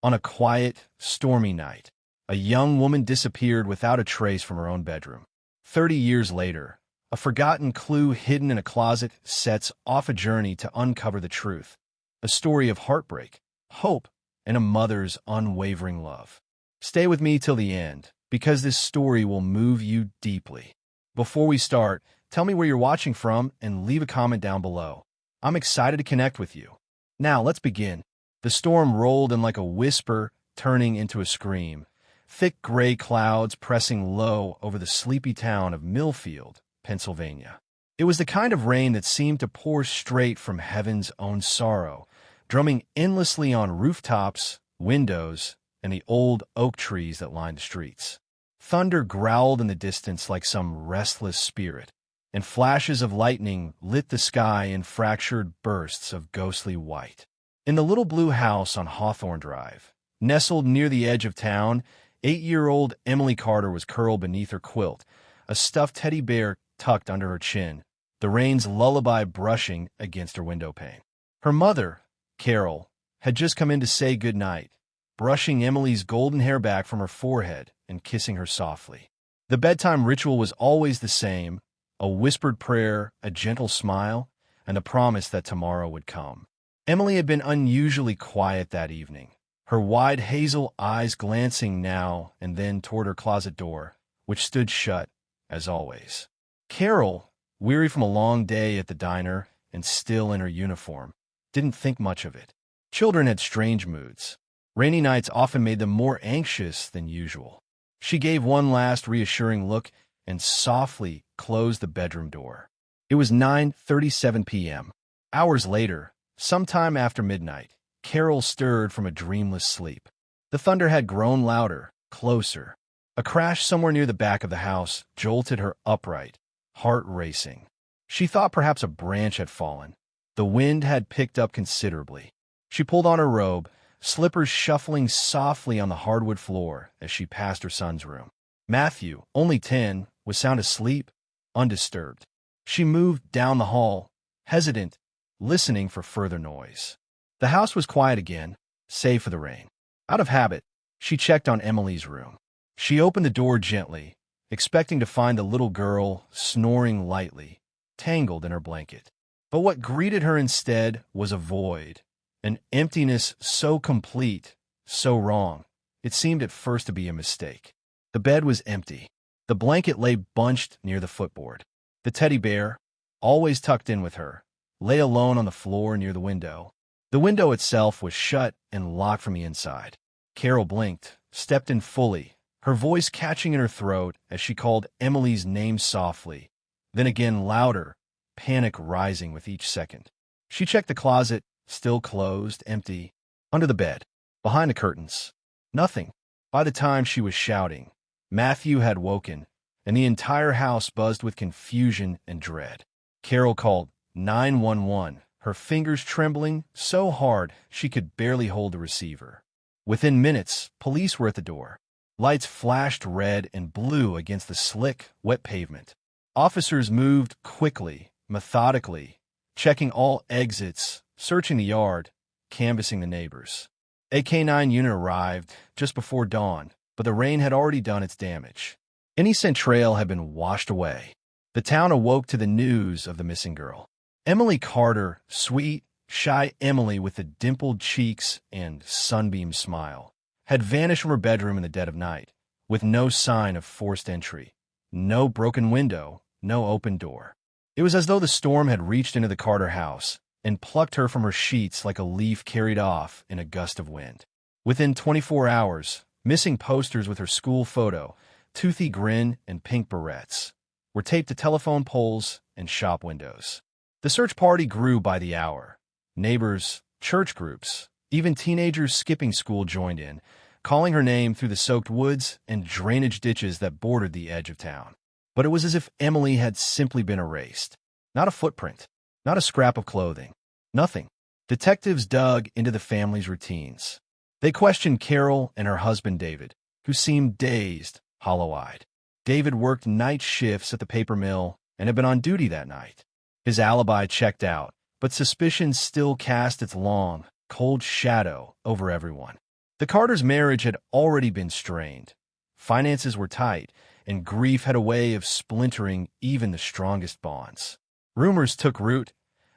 On a quiet, stormy night, a young woman disappeared without a trace from her own bedroom. 30 years later, a forgotten clue hidden in a closet sets off a journey to uncover the truth. A story of heartbreak, hope, and a mother's unwavering love. Stay with me till the end, because this story will move you deeply. Before we start, tell me where you're watching from and leave a comment down below. I'm excited to connect with you. Now, let's begin. The storm rolled in like a whisper, turning into a scream. Thick gray clouds pressing low over the sleepy town of Millfield, Pennsylvania. It was the kind of rain that seemed to pour straight from heaven's own sorrow, drumming endlessly on rooftops, windows, and the old oak trees that lined the streets. Thunder growled in the distance like some restless spirit, and flashes of lightning lit the sky in fractured bursts of ghostly white. In the little blue house on Hawthorne Drive, nestled near the edge of town, 8-year-old Emily Carter was curled beneath her quilt, a stuffed teddy bear tucked under her chin, the rain's lullaby brushing against her window pane. Her mother, Carol, had just come in to say goodnight, brushing Emily's golden hair back from her forehead and kissing her softly. The bedtime ritual was always the same, a whispered prayer, a gentle smile, and a promise that tomorrow would come. Emily had been unusually quiet that evening, her wide hazel eyes glancing now and then toward her closet door, which stood shut, as always. Carol, weary from a long day at the diner and still in her uniform, didn't think much of it. Children had strange moods. Rainy nights often made them more anxious than usual. She gave one last reassuring look and softly closed the bedroom door. It was 9:37 p.m. Hours later, sometime after midnight, Carol stirred from a dreamless sleep. The thunder had grown louder, closer. A crash somewhere near the back of the house jolted her upright, heart racing. She thought perhaps a branch had fallen. The wind had picked up considerably. She pulled on her robe, slippers shuffling softly on the hardwood floor as she passed her son's room. Matthew, only 10, was sound asleep, undisturbed. She moved down the hall, hesitant, listening for further noise. The house was quiet again, save for the rain. Out of habit, she checked on Emily's room. She opened the door gently, expecting to find the little girl snoring lightly, tangled in her blanket. But what greeted her instead was a void, an emptiness so complete, so wrong, it seemed at first to be a mistake. The bed was empty. The blanket lay bunched near the footboard. The teddy bear, always tucked in with her, lay alone on the floor near the window. The window itself was shut and locked from the inside. Carol blinked, stepped in fully, her voice catching in her throat as she called Emily's name softly, then again louder, panic rising with each second. She checked the closet, still closed, empty. Under the bed, behind the curtains, nothing. By the time she was shouting, Matthew had woken, and the entire house buzzed with confusion and dread. Carol called 911, her fingers trembling so hard she could barely hold the receiver. Within minutes, police were at the door. Lights flashed red and blue against the slick, wet pavement. Officers moved quickly, methodically, checking all exits, searching the yard, canvassing the neighbors. A K-9 unit arrived just before dawn, but the rain had already done its damage. Any scent trail had been washed away. The town awoke to the news of the missing girl. Emily Carter, sweet, shy Emily with the dimpled cheeks and sunbeam smile, had vanished from her bedroom in the dead of night, with no sign of forced entry, no broken window, no open door. It was as though the storm had reached into the Carter house and plucked her from her sheets like a leaf carried off in a gust of wind. Within 24 hours, missing posters with her school photo, toothy grin, and pink barrettes were taped to telephone poles and shop windows. The search party grew by the hour. Neighbors, church groups, even teenagers skipping school joined in, calling her name through the soaked woods and drainage ditches that bordered the edge of town. But it was as if Emily had simply been erased. Not a footprint, not a scrap of clothing, nothing. Detectives dug into the family's routines. They questioned Carol and her husband David, who seemed dazed, hollow-eyed. David worked night shifts at the paper mill and had been on duty that night. His alibi checked out, but suspicion still cast its long, cold shadow over everyone. The Carters' marriage had already been strained. Finances were tight, and grief had a way of splintering even the strongest bonds. Rumors took root,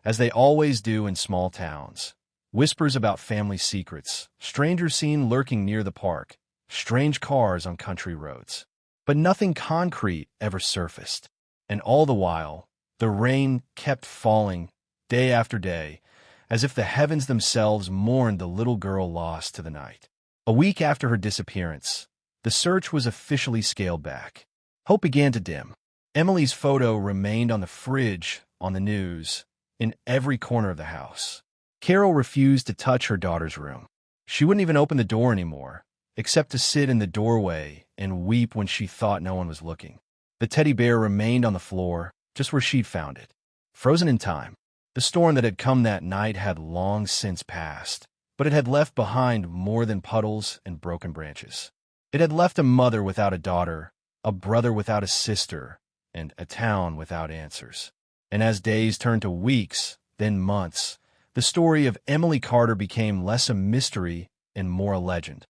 as they always do in small towns. Whispers about family secrets, strangers seen lurking near the park, strange cars on country roads. But nothing concrete ever surfaced. And all the while, the rain kept falling, day after day, as if the heavens themselves mourned the little girl lost to the night. A week after her disappearance, the search was officially scaled back. Hope began to dim. Emily's photo remained on the fridge, on the news, in every corner of the house. Carol refused to touch her daughter's room. She wouldn't even open the door anymore, except to sit in the doorway and weep when she thought no one was looking. The teddy bear remained on the floor, just where she'd found it, frozen in time. The storm that had come that night had long since passed, but it had left behind more than puddles and broken branches. It had left a mother without a daughter, a brother without a sister, and a town without answers. And as days turned to weeks, then months, the story of Emily Carter became less a mystery and more a legend.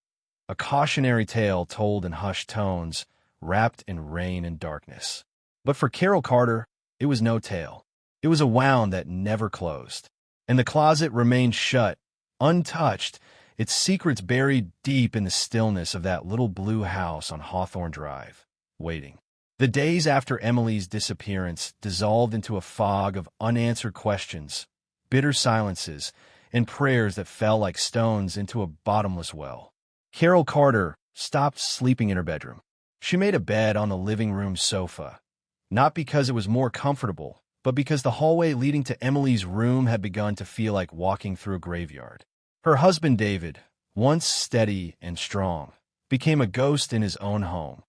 A cautionary tale told in hushed tones, wrapped in rain and darkness. But for Carol Carter, it was no tale. It was a wound that never closed. And the closet remained shut, untouched, its secrets buried deep in the stillness of that little blue house on Hawthorne Drive, waiting. The days after Emily's disappearance dissolved into a fog of unanswered questions, bitter silences, and prayers that fell like stones into a bottomless well. Carol Carter stopped sleeping in her bedroom. She made a bed on the living room sofa, not because it was more comfortable, but because the hallway leading to Emily's room had begun to feel like walking through a graveyard. Her husband, David, once steady and strong, became a ghost in his own home,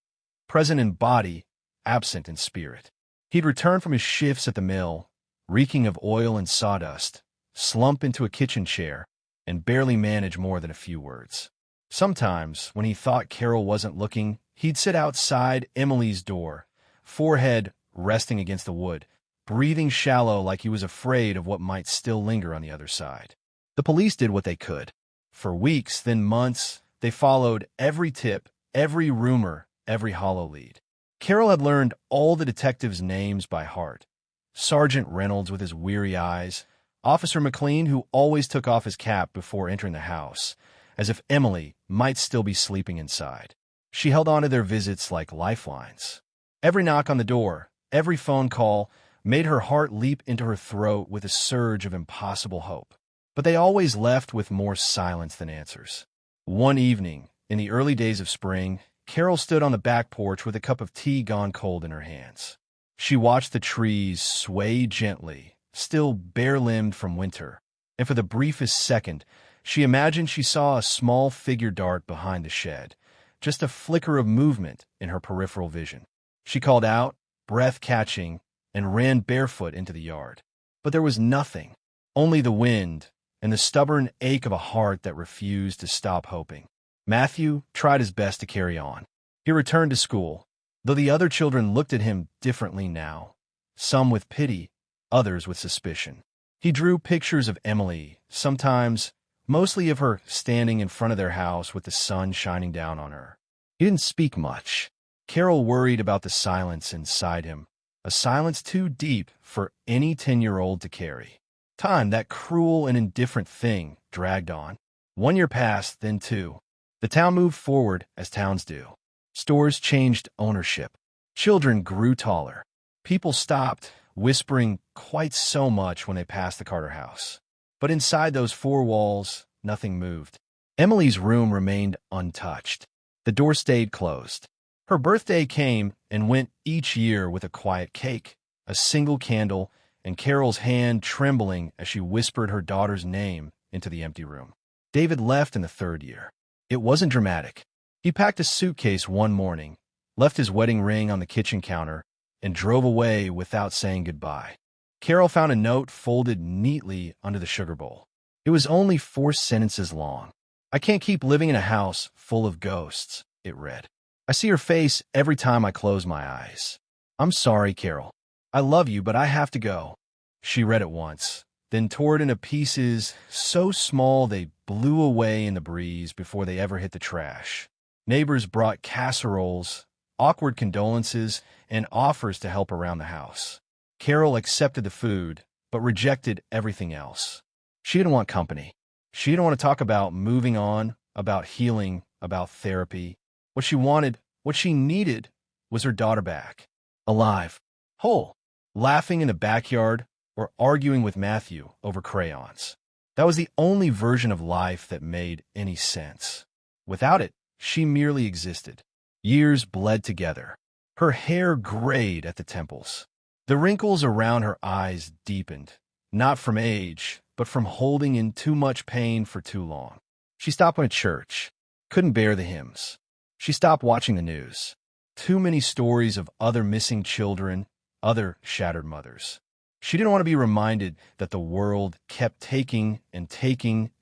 present in body, absent in spirit. He'd return from his shifts at the mill, reeking of oil and sawdust, slump into a kitchen chair, and barely manage more than a few words. Sometimes, when he thought Carol wasn't looking, he'd sit outside Emily's door, forehead resting against the wood, breathing shallow like he was afraid of what might still linger on the other side. The police did what they could. For weeks, then months, they followed every tip, every rumor, every hollow lead. Carol had learned all the detectives' names by heart. Sergeant Reynolds with his weary eyes, Officer McLean who always took off his cap before entering the house, as if Emily might still be sleeping inside. She held on to their visits like lifelines. Every knock on the door, every phone call, made her heart leap into her throat with a surge of impossible hope. But they always left with more silence than answers. One evening, in the early days of spring, Carol stood on the back porch with a cup of tea gone cold in her hands. She watched the trees sway gently, still bare-limbed from winter, and for the briefest second, she imagined she saw a small figure dart behind the shed, just a flicker of movement in her peripheral vision. She called out, breath catching, and ran barefoot into the yard. But there was nothing, only the wind and the stubborn ache of a heart that refused to stop hoping. Matthew tried his best to carry on. He returned to school, though the other children looked at him differently now, some with pity, others with suspicion. He drew pictures of Emily, sometimes, mostly of her standing in front of their house with the sun shining down on her. He didn't speak much. Carol worried about the silence inside him, a silence too deep for any 10-year-old to carry. Time, that cruel and indifferent thing, dragged on. 1 year passed, then 2. The town moved forward as towns do. Stores changed ownership. Children grew taller. People stopped whispering quite so much when they passed the Carter house. But inside those four walls, nothing moved. Emily's room remained untouched. The door stayed closed. Her birthday came and went each year with a quiet cake, a single candle, and Carol's hand trembling as she whispered her daughter's name into the empty room. David left in the 3rd year. It wasn't dramatic. He packed a suitcase one morning, left his wedding ring on the kitchen counter, and drove away without saying goodbye. Carol found a note folded neatly under the sugar bowl. It was only 4 sentences long. "I can't keep living in a house full of ghosts," it read. "I see your face every time I close my eyes. I'm sorry, Carol. I love you, but I have to go." She read it once, then tore it into pieces so small they blew away in the breeze before they ever hit the trash. Neighbors brought casseroles, awkward condolences, and offers to help around the house. Carol accepted the food, but rejected everything else. She didn't want company. She didn't want to talk about moving on, about healing, about therapy. What she wanted, what she needed, was her daughter back. Alive, whole, laughing in the backyard, or arguing with Matthew over crayons. That was the only version of life that made any sense. Without it, she merely existed. Years bled together. Her hair grayed at the temples. The wrinkles around her eyes deepened, not from age, but from holding in too much pain for too long. She stopped going to church, couldn't bear the hymns. She stopped watching the news. Too many stories of other missing children, other shattered mothers. She didn't want to be reminded that the world kept taking and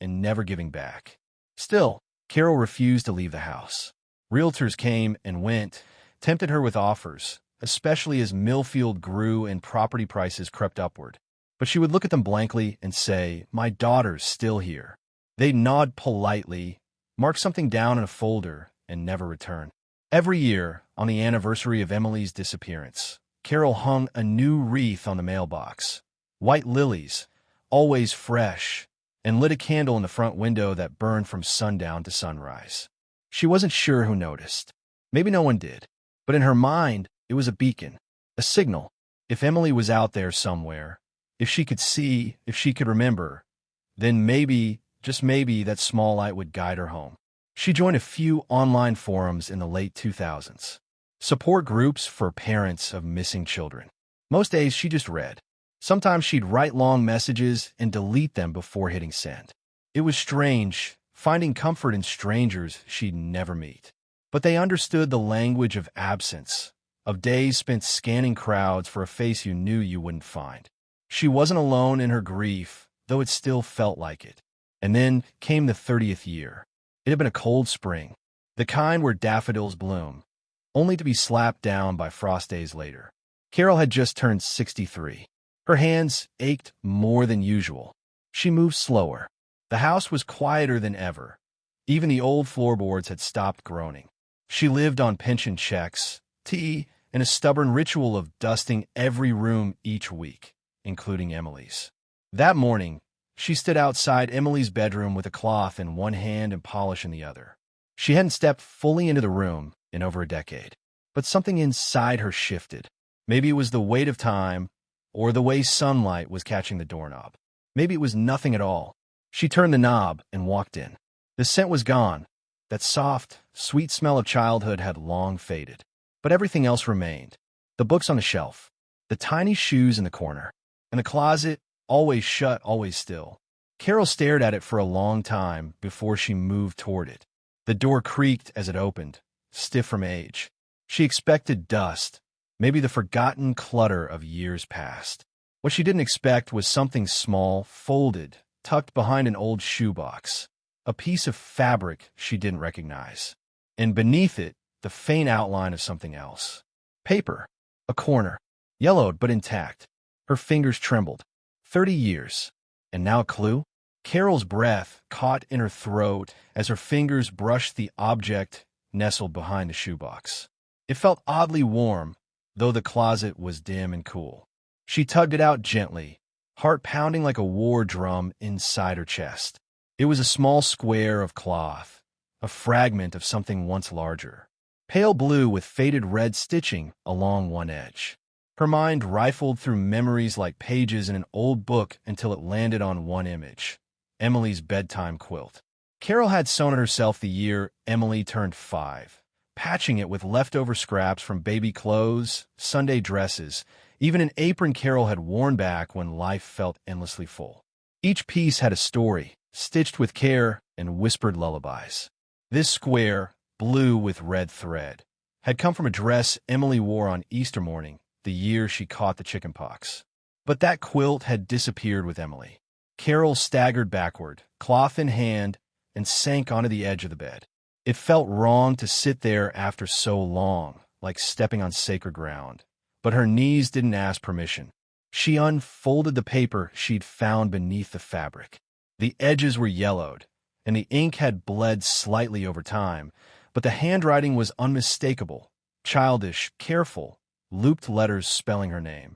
never giving back. Still, Carol refused to leave the house. Realtors came and went, tempted her with offers, especially as Millfield grew and property prices crept upward. But she would look at them blankly and say, "My daughter's still here." They'd nod politely, mark something down in a folder, and never return. Every year, on the anniversary of Emily's disappearance, Carol hung a new wreath on the mailbox, white lilies, always fresh, and lit a candle in the front window that burned from sundown to sunrise. She wasn't sure who noticed. Maybe no one did. But in her mind, it was a beacon, a signal. If Emily was out there somewhere, if she could see, if she could remember, then maybe, just maybe, that small light would guide her home. She joined a few online forums in the late 2000s. Support groups for parents of missing children. Most days she just read. Sometimes she'd write long messages and delete them before hitting send. It was strange, finding comfort in strangers she'd never meet. But they understood the language of absence, of days spent scanning crowds for a face you knew you wouldn't find. She wasn't alone in her grief, though it still felt like it. And then came the 30th year. It had been a cold spring, the kind where daffodils bloom, only to be slapped down by frost days later. Carol had just turned 63. Her hands ached more than usual. She moved slower. The house was quieter than ever. Even the old floorboards had stopped groaning. She lived on pension checks, tea, and a stubborn ritual of dusting every room each week, including Emily's. That morning, she stood outside Emily's bedroom with a cloth in one hand and polish in the other. She hadn't stepped fully into the room in over a decade. But something inside her shifted. Maybe it was the weight of time, or the way sunlight was catching the doorknob. Maybe it was nothing at all. She turned the knob and walked in. The scent was gone. That soft, sweet smell of childhood had long faded. But everything else remained. The books on the shelf, the tiny shoes in the corner, and the closet, always shut, always still. Carol stared at it for a long time before she moved toward it. The door creaked as it opened, stiff from age. She expected dust, maybe the forgotten clutter of years past. What she didn't expect was something small, folded, tucked behind an old shoebox, a piece of fabric she didn't recognize. And beneath it, the faint outline of something else. Paper, a corner, yellowed but intact. Her fingers trembled. 30 years. And now a clue? Carol's breath caught in her throat as her fingers brushed the object nestled behind the shoebox. It felt oddly warm, though the closet was dim and cool. She tugged it out gently, heart pounding like a war drum inside her chest. It was a small square of cloth, a fragment of something once larger. Pale blue with faded red stitching along one edge. Her mind rifled through memories like pages in an old book until it landed on one image. Emily's bedtime quilt. Carol had sewn it herself the year Emily turned 5, patching it with leftover scraps from baby clothes, Sunday dresses, even an apron Carol had worn back when life felt endlessly full. Each piece had a story, stitched with care and whispered lullabies. This square, blue with red thread, had come from a dress Emily wore on Easter morning, the year she caught the chickenpox. But that quilt had disappeared with Emily. Carol staggered backward, cloth in hand, and sank onto the edge of the bed. It felt wrong to sit there after so long, like stepping on sacred ground. But her knees didn't ask permission. She unfolded the paper she'd found beneath the fabric. The edges were yellowed, and the ink had bled slightly over time, but the handwriting was unmistakable, childish, careful, looped letters spelling her name.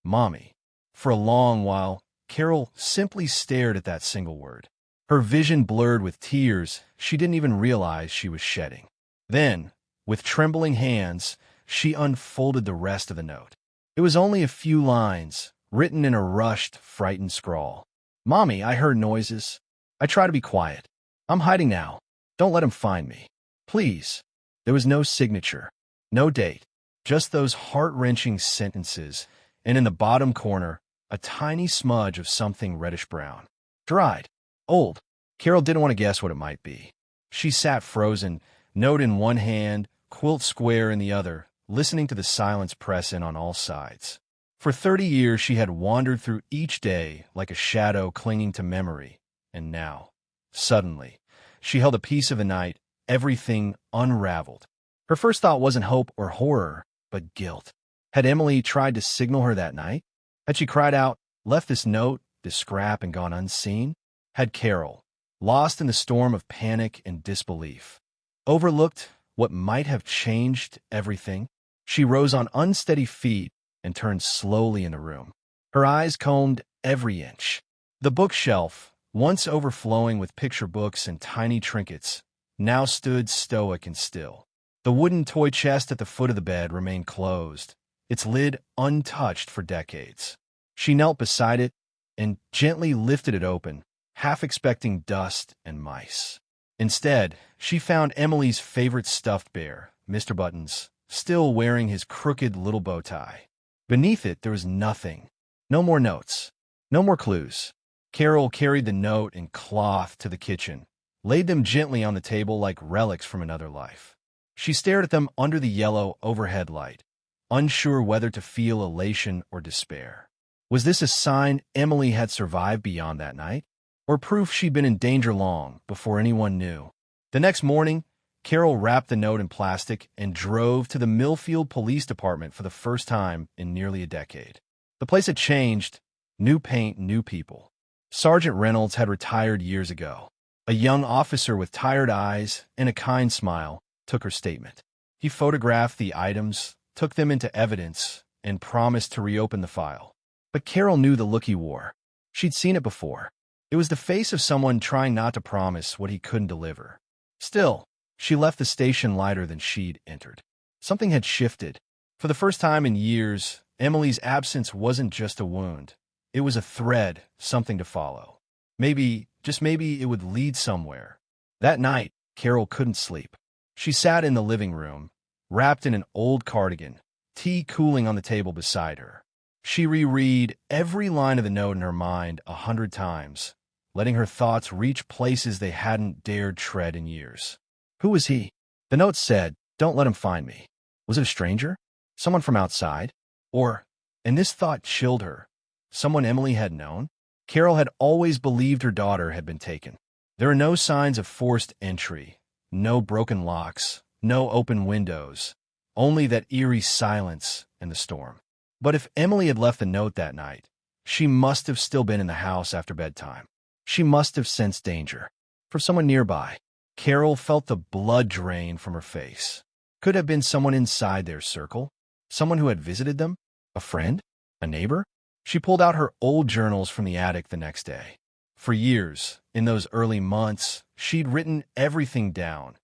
Mommy. For a long while, Carol simply stared at that single word. Her vision blurred with tears she didn't even realize she was shedding. Then, with trembling hands, she unfolded the rest of the note. It was only a few lines, written in a rushed, frightened scrawl. Mommy, I heard noises. I try to be quiet. I'm hiding now. Don't let him find me. Please. There was no signature, no date, just those heart-wrenching sentences, and in the bottom corner, a tiny smudge of something reddish-brown. Dried. Old. Carol didn't want to guess what it might be. She sat frozen, note in one hand, quilt square in the other, listening to the silence press in on all sides. For 30 years she had wandered through each day like a shadow clinging to memory, and now, suddenly, she held a piece of the night, everything unraveled. Her first thought wasn't hope or horror, but guilt. Had Emily tried to signal her that night? Had she cried out, left this note, this scrap, and gone unseen? Had Carol, lost in the storm of panic and disbelief, overlooked what might have changed everything? She rose on unsteady feet and turned slowly in the room. Her eyes combed every inch. The bookshelf, once overflowing with picture books and tiny trinkets, now stood stoic and still. The wooden toy chest at the foot of the bed remained closed, its lid untouched for decades. She knelt beside it and gently lifted it open, half expecting dust and mice. Instead, she found Emily's favorite stuffed bear, Mr. Buttons, still wearing his crooked little bow tie. Beneath it, there was nothing. No more notes. No more clues. Carol carried the note and cloth to the kitchen, laid them gently on the table like relics from another life. She stared at them under the yellow overhead light, unsure whether to feel elation or despair. Was this a sign Emily had survived beyond that night, or proof she'd been in danger long before anyone knew? The next morning, Carol wrapped the note in plastic and drove to the Millfield Police Department for the first time in nearly a decade. The place had changed. New paint, new people. Sergeant Reynolds had retired years ago. A young officer with tired eyes and a kind smile took her statement. He photographed the items, took them into evidence, and promised to reopen the file. But Carol knew the look he wore. She'd seen it before. It was the face of someone trying not to promise what he couldn't deliver. Still, she left the station lighter than she'd entered. Something had shifted. For the first time in years, Emily's absence wasn't just a wound. It was a thread, something to follow. Maybe, just maybe, it would lead somewhere. That night, Carol couldn't sleep. She sat in the living room, wrapped in an old cardigan, tea cooling on the table beside her. She reread every line of the note in her mind 100 times, letting her thoughts reach places they hadn't dared tread in years. Who was he? The note said, "Don't let him find me." Was it a stranger? Someone from outside? Or, and this thought chilled her, someone Emily had known? Carol had always believed her daughter had been taken. There are no signs of forced entry, no broken locks, no open windows, only that eerie silence and the storm. But if Emily had left the note that night, she must have still been in the house after bedtime. She must have sensed danger. For someone nearby, Carol felt the blood drain from her face. Could have been someone inside their circle, someone who had visited them, a friend, a neighbor. She pulled out her old journals from the attic the next day. For years, in those early months, she'd written everything down.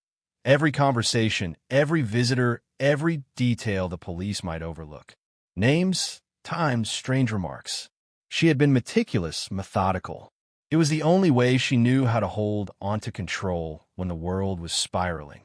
Every conversation, every visitor, every detail the police might overlook. Names, times, strange remarks. She had been meticulous, methodical. It was the only way she knew how to hold onto control when the world was spiraling.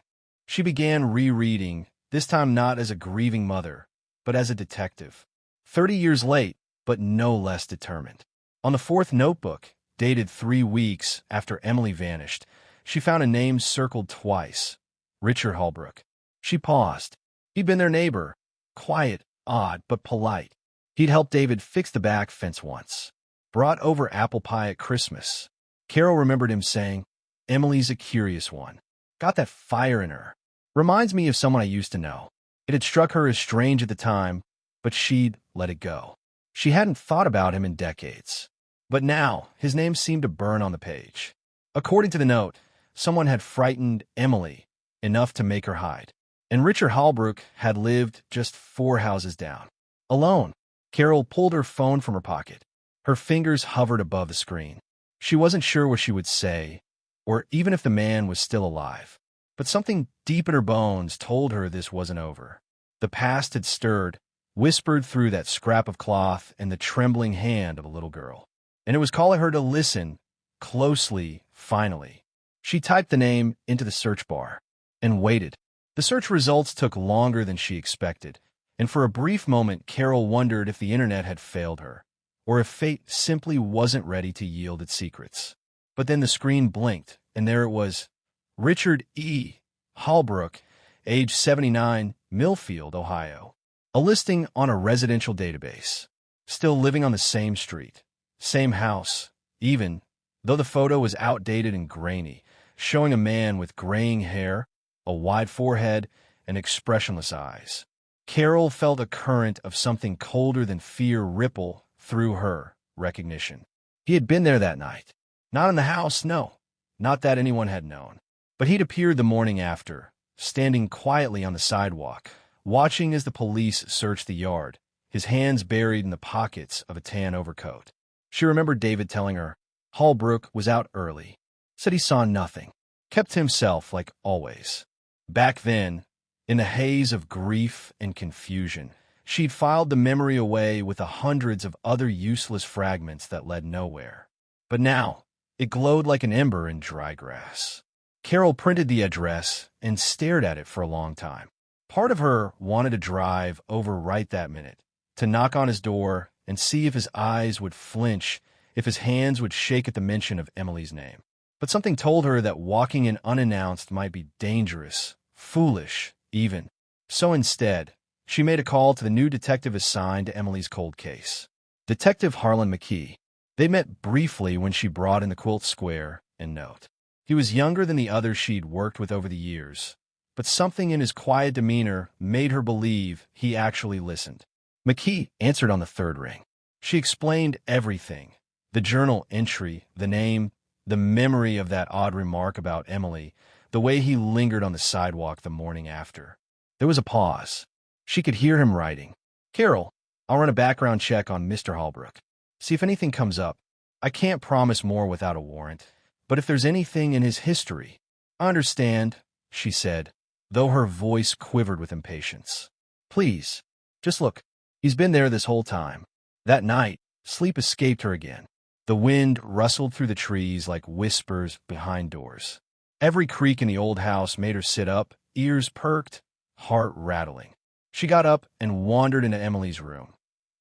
She began rereading, this time not as a grieving mother, but as a detective. 30 years late, but no less determined. On the fourth notebook, dated 3 weeks after Emily vanished, she found a name circled twice, Richard Holbrook. She paused. He'd been their neighbor, quiet, odd, but polite. He'd helped David fix the back fence once, brought over apple pie at Christmas. Carol remembered him saying, "Emily's a curious one. Got that fire in her. Reminds me of someone I used to know." It had struck her as strange at the time, but she'd let it go. She hadn't thought about him in decades. But now, his name seemed to burn on the page. According to the note, someone had frightened Emily enough to make her hide. And Richard Holbrook had lived just 4 houses down. Alone, Carol pulled her phone from her pocket. Her fingers hovered above the screen. She wasn't sure what she would say, or even if the man was still alive. But something deep in her bones told her this wasn't over. The past had stirred, whispered through that scrap of cloth and the trembling hand of a little girl. And it was calling her to listen closely, finally. She typed the name into the search bar and waited. The search results took longer than she expected, and for a brief moment Carol wondered if the internet had failed her, or if fate simply wasn't ready to yield its secrets. But then the screen blinked, and there it was. Richard E. Holbrook, age 79, Millfield, Ohio. A listing on a residential database. Still living on the same street, same house, even though the photo was outdated and grainy, showing a man with graying hair, a wide forehead, and expressionless eyes. Carol felt a current of something colder than fear ripple through her recognition. He had been there that night. Not in the house, no. Not that anyone had known. But he'd appeared the morning after, standing quietly on the sidewalk, watching as the police searched the yard, his hands buried in the pockets of a tan overcoat. She remembered David telling her Holbrook was out early, said he saw nothing, kept to himself like always. Back then, in the haze of grief and confusion, she'd filed the memory away with the hundreds of other useless fragments that led nowhere. But now, it glowed like an ember in dry grass. Carol printed the address and stared at it for a long time. Part of her wanted to drive over right that minute, to knock on his door and see if his eyes would flinch, if his hands would shake at the mention of Emily's name. But something told her that walking in unannounced might be dangerous, foolish, even. So instead, she made a call to the new detective assigned to Emily's cold case, Detective Harlan McKee. They met briefly when she brought in the quilt square and note. He was younger than the others she'd worked with over the years, but something in his quiet demeanor made her believe he actually listened. McKee answered on the 3rd ring. She explained everything, the journal entry, the name, the memory of that odd remark about Emily, the way he lingered on the sidewalk the morning after. There was a pause. She could hear him writing. Carol, I'll run a background check on Mr. Holbrook. See if anything comes up. I can't promise more without a warrant, but if there's anything in his history, I understand, she said, though her voice quivered with impatience. Please, just look. He's been there this whole time. That night, sleep escaped her again. The wind rustled through the trees like whispers behind doors. Every creak in the old house made her sit up, ears perked, heart rattling. She got up and wandered into Emily's room.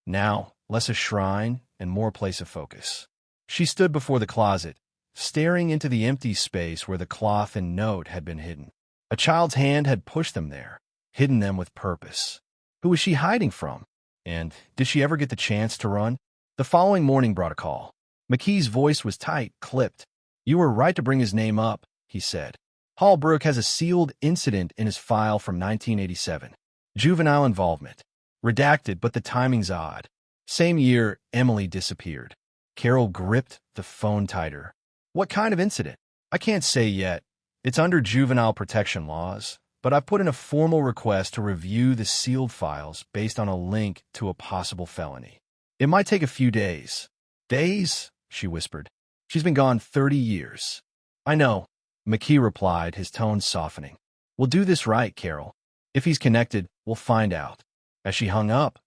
Now, less a shrine and more a place of focus. She stood before the closet, staring into the empty space where the cloth and note had been hidden. A child's hand had pushed them there, hidden them with purpose. Who was she hiding from? And did she ever get the chance to run? The following morning brought a call. McKee's voice was tight, clipped. You were right to bring his name up, he said. Holbrook has a sealed incident in his file from 1987. Juvenile involvement. Redacted, but the timing's odd. Same year, Emily disappeared. Carol gripped the phone tighter. What kind of incident? I can't say yet. It's under juvenile protection laws, but I've put in a formal request to review the sealed files based on a link to a possible felony. It might take a few days. Days? She whispered. She's been gone 30 years. I know, McKee replied, his tone softening. We'll do this right, Carol. If he's connected, we'll find out. As she hung up,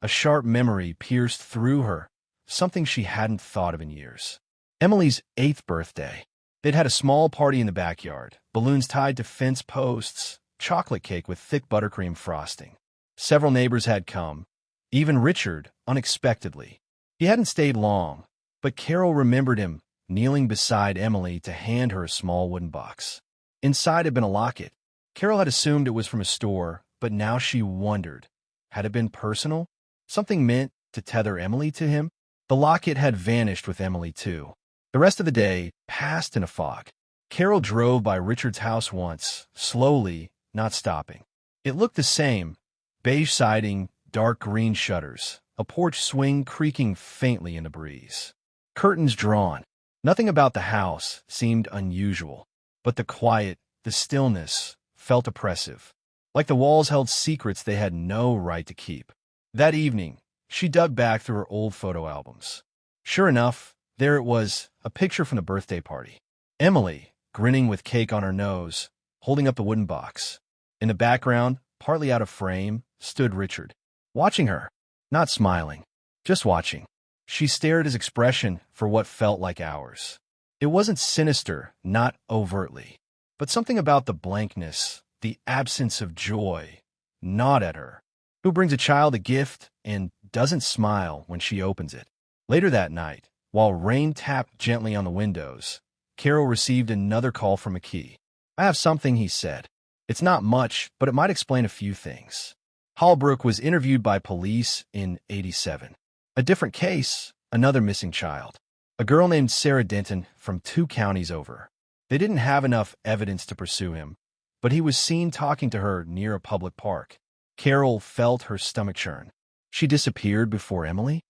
a sharp memory pierced through her, something she hadn't thought of in years. Emily's 8th birthday. They'd had a small party in the backyard, balloons tied to fence posts, chocolate cake with thick buttercream frosting. Several neighbors had come, even Richard, unexpectedly. He hadn't stayed long, but Carol remembered him kneeling beside Emily to hand her a small wooden box. Inside had been a locket. Carol had assumed it was from a store, but now she wondered. Had it been personal? Something meant to tether Emily to him? The locket had vanished with Emily, too. The rest of the day passed in a fog. Carol drove by Richard's house once, slowly, not stopping. It looked the same. Beige siding, dark green shutters, a porch swing creaking faintly in the breeze. Curtains drawn. Nothing about the house seemed unusual, but the quiet, the stillness, felt oppressive, like the walls held secrets they had no right to keep. That evening, she dug back through her old photo albums. Sure enough, there it was, a picture from the birthday party. Emily, grinning with cake on her nose, holding up the wooden box. In the background, partly out of frame, stood Richard, watching her, not smiling, just watching. She stared at his expression for what felt like hours. It wasn't sinister, not overtly, but something about the blankness, the absence of joy, gnawed at her. Who brings a child a gift and doesn't smile when she opens it? Later that night, while rain tapped gently on the windows, Carol received another call from McKee. "I have something," he said. "It's not much, but it might explain a few things." Holbrook was interviewed by police in '87. A different case, another missing child. A girl named Sarah Denton from 2 counties over. They didn't have enough evidence to pursue him, but he was seen talking to her near a public park. Carol felt her stomach churn. She disappeared before Emily?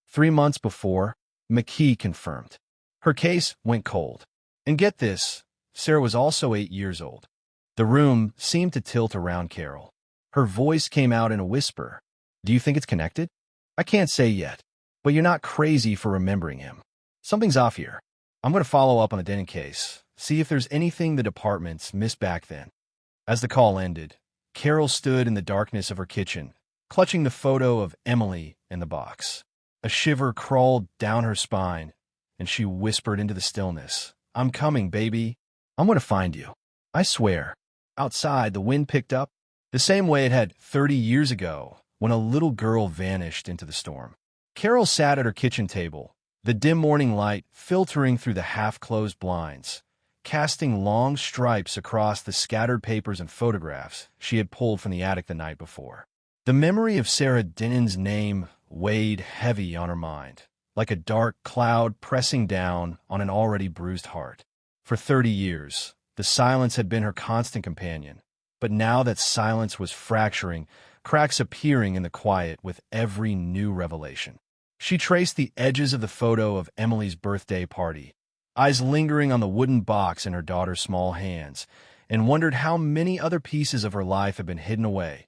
3 months before, McKee confirmed. Her case went cold. And get this, Sarah was also 8 years old. The room seemed to tilt around Carol. Her voice came out in a whisper. "Do you think it's connected?" "I can't say yet, but you're not crazy for remembering him. Something's off here. I'm going to follow up on the Denton case, see if there's anything the department's missed back then." As the call ended, Carol stood in the darkness of her kitchen, clutching the photo of Emily in the box. A shiver crawled down her spine, and she whispered into the stillness, "I'm coming, baby. I'm going to find you. I swear." Outside, the wind picked up, the same way it had 30 years ago when a little girl vanished into the storm. Carol sat at her kitchen table, the dim morning light filtering through the half-closed blinds, casting long stripes across the scattered papers and photographs she had pulled from the attic the night before. The memory of Sarah Denton's name weighed heavy on her mind, like a dark cloud pressing down on an already bruised heart. For 30 years, the silence had been her constant companion, but now that silence was fracturing, cracks appearing in the quiet with every new revelation. She traced the edges of the photo of Emily's birthday party, eyes lingering on the wooden box in her daughter's small hands, and wondered how many other pieces of her life had been hidden away,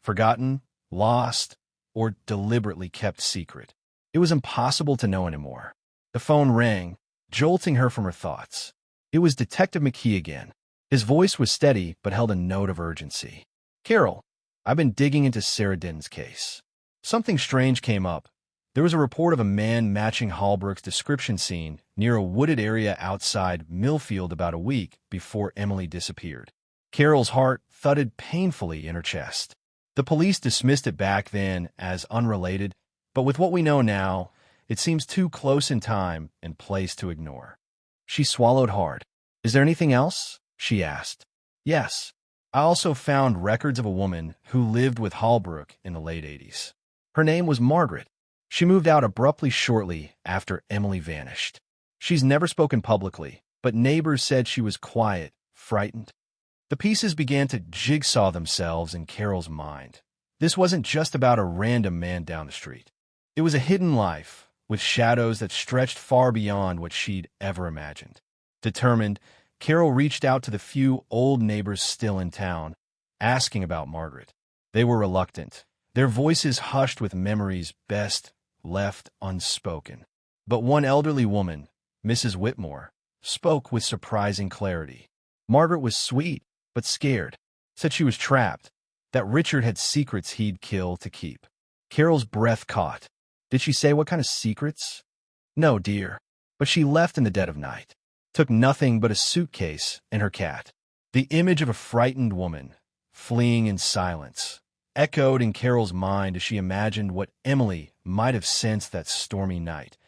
forgotten, lost, or deliberately kept secret. It was impossible to know anymore. The phone rang, jolting her from her thoughts. It was Detective McKee again. His voice was steady but held a note of urgency. "Carol, I've been digging into Sarah Denton's case. Something strange came up. There was a report of a man matching Holbrook's description scene near a wooded area outside Millfield about a week before Emily disappeared." Carol's heart thudded painfully in her chest. The police dismissed it back then as unrelated, but with what we know now, it seems too close in time and place to ignore. She swallowed hard. "Is there anything else?" she asked. "Yes. I also found records of a woman who lived with Holbrook in the late '80s. Her name was Margaret. She moved out abruptly shortly after Emily vanished. She's never spoken publicly, but neighbors said she was quiet, frightened." The pieces began to jigsaw themselves in Carol's mind. This wasn't just about a random man down the street. It was a hidden life, with shadows that stretched far beyond what she'd ever imagined. Determined, Carol reached out to the few old neighbors still in town, asking about Margaret. They were reluctant, their voices hushed with memories best left unspoken. But one elderly woman, Mrs. Whitmore, spoke with surprising clarity. Margaret was sweet, but scared, said she was trapped, that Richard had secrets he'd kill to keep. Carol's breath caught. Did she say what kind of secrets? No, dear, but she left in the dead of night. Took nothing but a suitcase and her cat. The image of a frightened woman, fleeing in silence, echoed in Carol's mind as she imagined what Emily might have sensed that stormy night,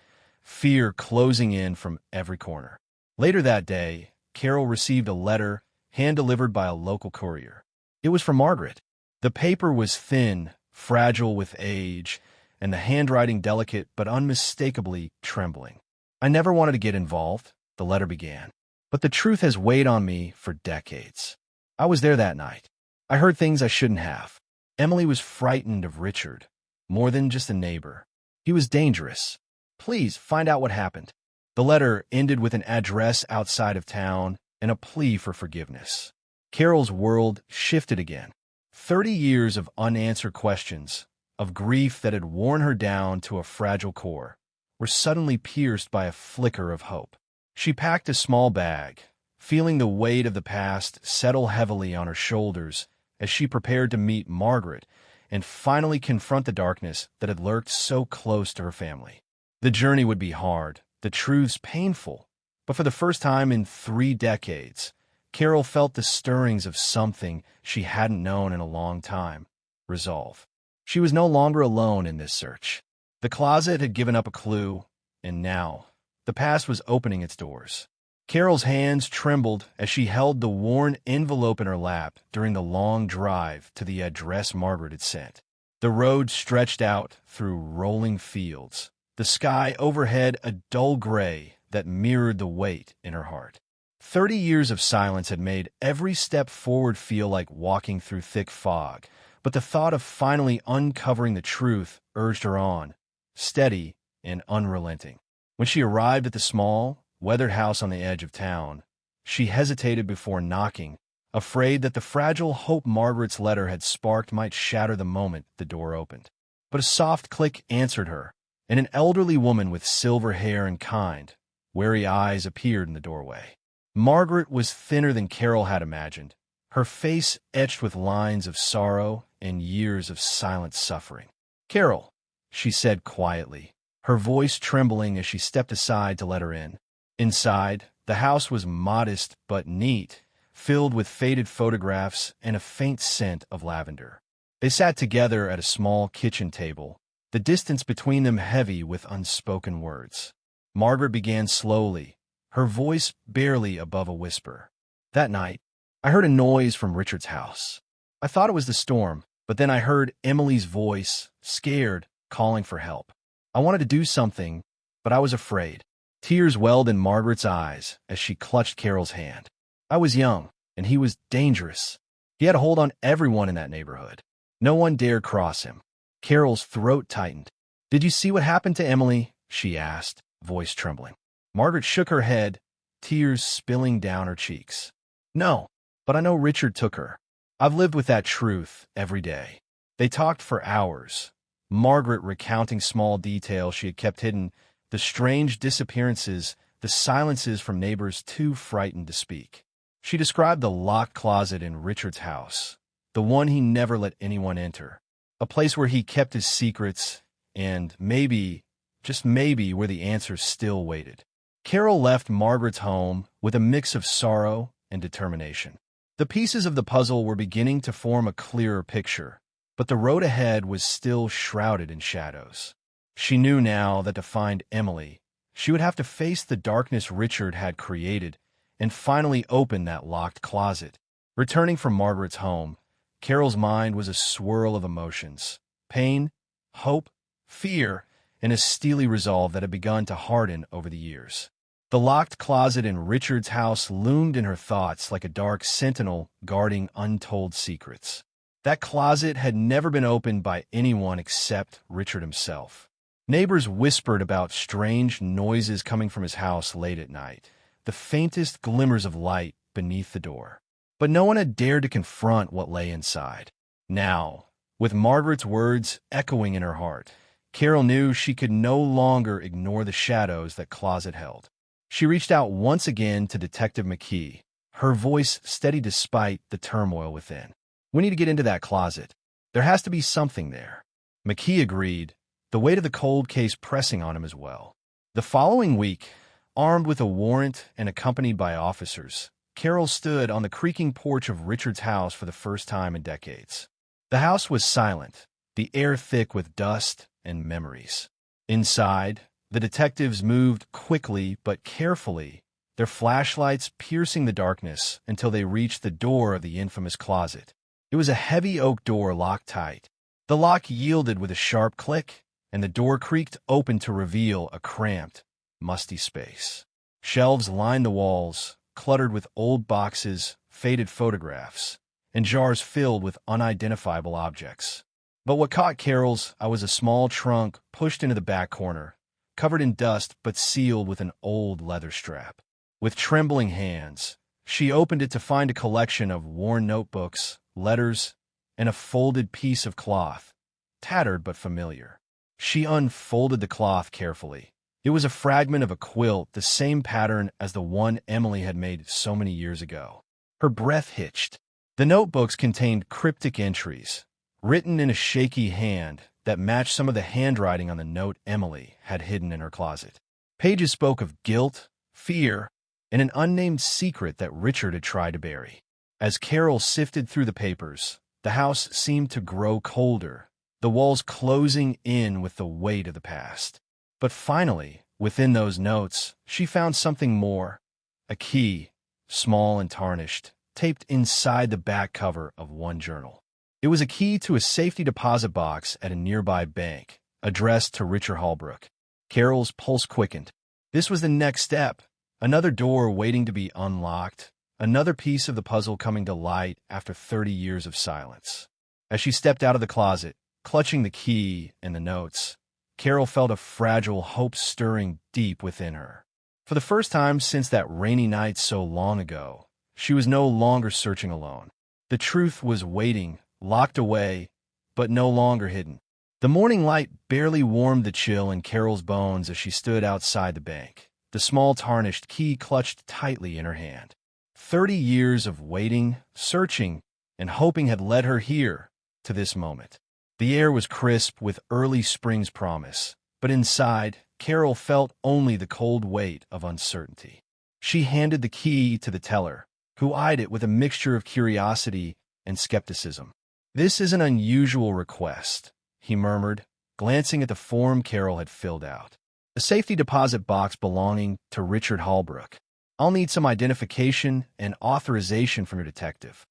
fear closing in from every corner. Later that day, Carol received a letter hand-delivered by a local courier. It was from Margaret. The paper was thin, fragile with age, and the handwriting delicate but unmistakably trembling. "I never wanted to get involved," the letter began, "but the truth has weighed on me for decades. I was there that night. I heard things I shouldn't have. Emily was frightened of Richard, more than just a neighbor. He was dangerous. Please find out what happened. The letter ended with an address outside of town and a plea for forgiveness. Carol's world shifted again. 30 years of unanswered questions, of grief that had worn her down to a fragile core, were suddenly pierced by a flicker of hope. She packed a small bag, feeling the weight of the past settle heavily on her shoulders as she prepared to meet Margaret and finally confront the darkness that had lurked so close to her family. The journey would be hard, the truths painful, but for the first time in 3 decades, Carol felt the stirrings of something she hadn't known in a long time: resolve. She was no longer alone in this search. The closet had given up a clue, and now the past was opening its doors. Carol's hands trembled as she held the worn envelope in her lap during the long drive to the address Margaret had sent. The road stretched out through rolling fields, the sky overhead a dull gray that mirrored the weight in her heart. 30 years of silence had made every step forward feel like walking through thick fog, but the thought of finally uncovering the truth urged her on, steady and unrelenting. When she arrived at the small, weathered house on the edge of town, she hesitated before knocking, afraid that the fragile hope Margaret's letter had sparked might shatter the moment the door opened. But a soft click answered her, and an elderly woman with silver hair and kind, wary eyes appeared in the doorway. Margaret was thinner than Carol had imagined, her face etched with lines of sorrow and years of silent suffering. "Carol," she said quietly, her voice trembling as she stepped aside to let her in. Inside, the house was modest but neat, filled with faded photographs and a faint scent of lavender. They sat together at a small kitchen table, the distance between them heavy with unspoken words. Margaret began slowly, her voice barely above a whisper. "That night, I heard a noise from Richard's house. I thought it was the storm, but then I heard Emily's voice, scared, calling for help. I wanted to do something, but I was afraid." Tears welled in Margaret's eyes as she clutched Carol's hand. "I was young, and he was dangerous. He had a hold on everyone in that neighborhood. No one dared cross him." Carol's throat tightened. "Did you see what happened to Emily?" she asked, voice trembling. Margaret shook her head, tears spilling down her cheeks. "No, but I know Richard took her. I've lived with that truth every day." They talked for hours, Margaret recounting small details she had kept hidden, the strange disappearances, the silences from neighbors too frightened to speak. She described the locked closet in Richard's house, the one he never let anyone enter, a place where he kept his secrets, and maybe, just maybe, where the answers still waited. Carol left Margaret's home with a mix of sorrow and determination. The pieces of the puzzle were beginning to form a clearer picture, but the road ahead was still shrouded in shadows. She knew now that to find Emily, she would have to face the darkness Richard had created and finally open that locked closet. Returning from Margaret's home, Carol's mind was a swirl of emotions: pain, hope, fear, and a steely resolve that had begun to harden over the years. The locked closet in Richard's house loomed in her thoughts like a dark sentinel guarding untold secrets. That closet had never been opened by anyone except Richard himself. Neighbors whispered about strange noises coming from his house late at night, the faintest glimmers of light beneath the door. But no one had dared to confront what lay inside. Now, with Margaret's words echoing in her heart, Carol knew she could no longer ignore the shadows that closet held. She reached out once again to Detective McKee, her voice steady despite the turmoil within. "We need to get into that closet. There has to be something there." McKee agreed, the weight of the cold case pressing on him as well. The following week, armed with a warrant and accompanied by officers, Carol stood on the creaking porch of Richard's house for the first time in decades. The house was silent, the air thick with dust and memories. Inside, the detectives moved quickly but carefully, their flashlights piercing the darkness until they reached the door of the infamous closet. It was a heavy oak door locked tight. The lock yielded with a sharp click, and the door creaked open to reveal a cramped, musty space. Shelves lined the walls, cluttered with old boxes, faded photographs, and jars filled with unidentifiable objects. But what caught Carol's eye was a small trunk pushed into the back corner, covered in dust but sealed with an old leather strap. With trembling hands, she opened it to find a collection of worn notebooks, letters, and a folded piece of cloth, tattered but familiar. She unfolded the cloth carefully. It was a fragment of a quilt, the same pattern as the one Emily had made so many years ago. Her breath hitched. The notebooks contained cryptic entries, written in a shaky hand that matched some of the handwriting on the note Emily had hidden in her closet. Pages spoke of guilt, fear, and an unnamed secret that Richard had tried to bury. As Carol sifted through the papers, the house seemed to grow colder, the walls closing in with the weight of the past. But finally, within those notes, she found something more. A key, small and tarnished, taped inside the back cover of one journal. It was a key to a safety deposit box at a nearby bank, addressed to Richard Holbrook. Carol's pulse quickened. This was the next step, another door waiting to be unlocked, another piece of the puzzle coming to light after 30 years of silence. As she stepped out of the closet, clutching the key and the notes, Carol felt a fragile hope stirring deep within her. For the first time since that rainy night so long ago, she was no longer searching alone. The truth was waiting, locked away, but no longer hidden. The morning light barely warmed the chill in Carol's bones as she stood outside the bank, the small tarnished key clutched tightly in her hand. 30 years of waiting, searching, and hoping had led her here, to this moment. The air was crisp with early spring's promise, but inside, Carol felt only the cold weight of uncertainty. She handed the key to the teller, who eyed it with a mixture of curiosity and skepticism. "This is an unusual request," he murmured, glancing at the form Carol had filled out. "A safety deposit box belonging to Richard Holbrook. I'll need some identification and authorization from your detective."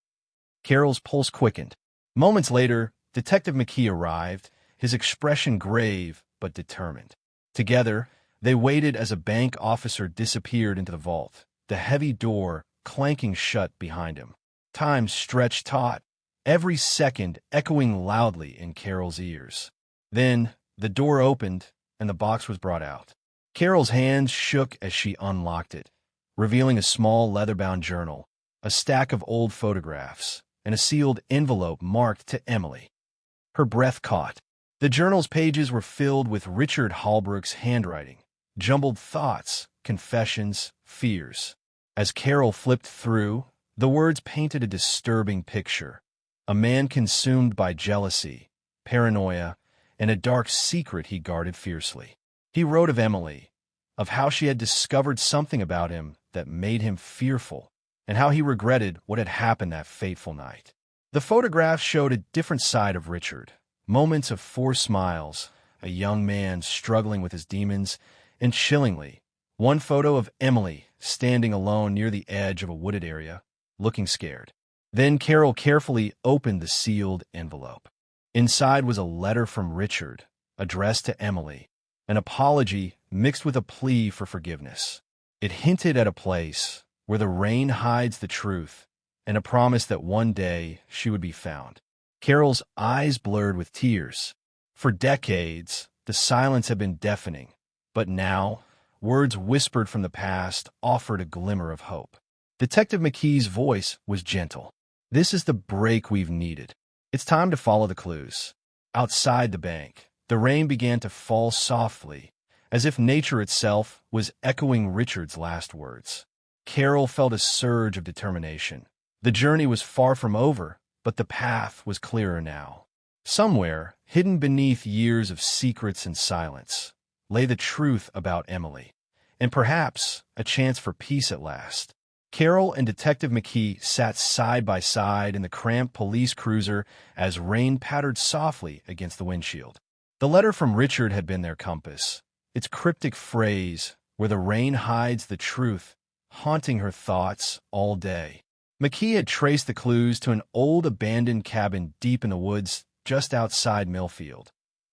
Carol's pulse quickened. Moments later, Detective McKee arrived, his expression grave but determined. Together, they waited as a bank officer disappeared into the vault, the heavy door clanking shut behind him. Time stretched taut, every second echoing loudly in Carol's ears. Then, the door opened, and the box was brought out. Carol's hands shook as she unlocked it, revealing a small leather-bound journal, a stack of old photographs, and a sealed envelope marked to Emily. Her breath caught. The journal's pages were filled with Richard Holbrook's handwriting, jumbled thoughts, confessions, fears. As Carol flipped through, the words painted a disturbing picture. A man consumed by jealousy, paranoia, and a dark secret he guarded fiercely. He wrote of Emily, of how she had discovered something about him that made him fearful, and how he regretted what had happened that fateful night. The photographs showed a different side of Richard, moments of forced smiles, a young man struggling with his demons, and chillingly, one photo of Emily standing alone near the edge of a wooded area, looking scared. Then Carol carefully opened the sealed envelope. Inside was a letter from Richard, addressed to Emily, an apology mixed with a plea for forgiveness. It hinted at a place where the rain hides the truth, and a promise that one day she would be found. Carol's eyes blurred with tears. For decades, the silence had been deafening, but now, words whispered from the past offered a glimmer of hope. Detective McKee's voice was gentle. "This is the break we've needed. It's time to follow the clues." Outside the bank, the rain began to fall softly, as if nature itself was echoing Richard's last words. Carol felt a surge of determination. The journey was far from over, but the path was clearer now. Somewhere, hidden beneath years of secrets and silence, lay the truth about Emily, and perhaps a chance for peace at last. Carol and Detective McKee sat side by side in the cramped police cruiser as rain pattered softly against the windshield. The letter from Richard had been their compass, its cryptic phrase, "where the rain hides the truth," haunting her thoughts all day. McKee had traced the clues to an old abandoned cabin deep in the woods just outside Millfield,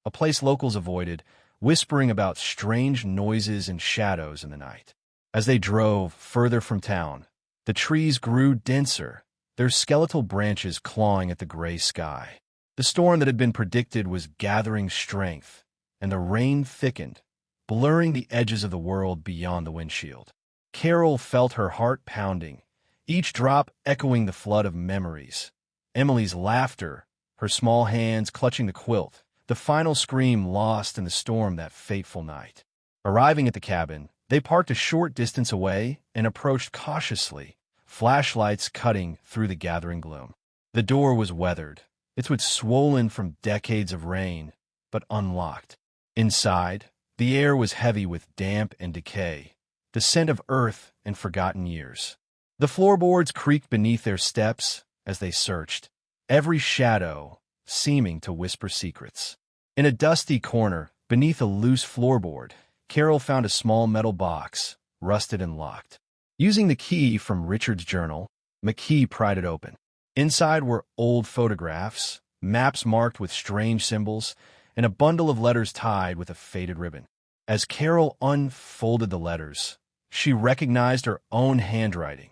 a place locals avoided, whispering about strange noises and shadows in the night. As they drove further from town, the trees grew denser, their skeletal branches clawing at the gray sky. The storm that had been predicted was gathering strength, and the rain thickened, blurring the edges of the world beyond the windshield. Carol felt her heart pounding, each drop echoing the flood of memories. Emily's laughter, her small hands clutching the quilt, the final scream lost in the storm that fateful night. Arriving at the cabin, they parked a short distance away and approached cautiously, flashlights cutting through the gathering gloom. The door was weathered, its wood swollen from decades of rain, but unlocked. Inside, the air was heavy with damp and decay, the scent of earth and forgotten years. The floorboards creaked beneath their steps as they searched, every shadow seeming to whisper secrets. In a dusty corner, beneath a loose floorboard, Carol found a small metal box, rusted and locked. Using the key from Richard's journal, McKee pried it open. Inside were old photographs, maps marked with strange symbols, and a bundle of letters tied with a faded ribbon. As Carol unfolded the letters, she recognized her own handwriting,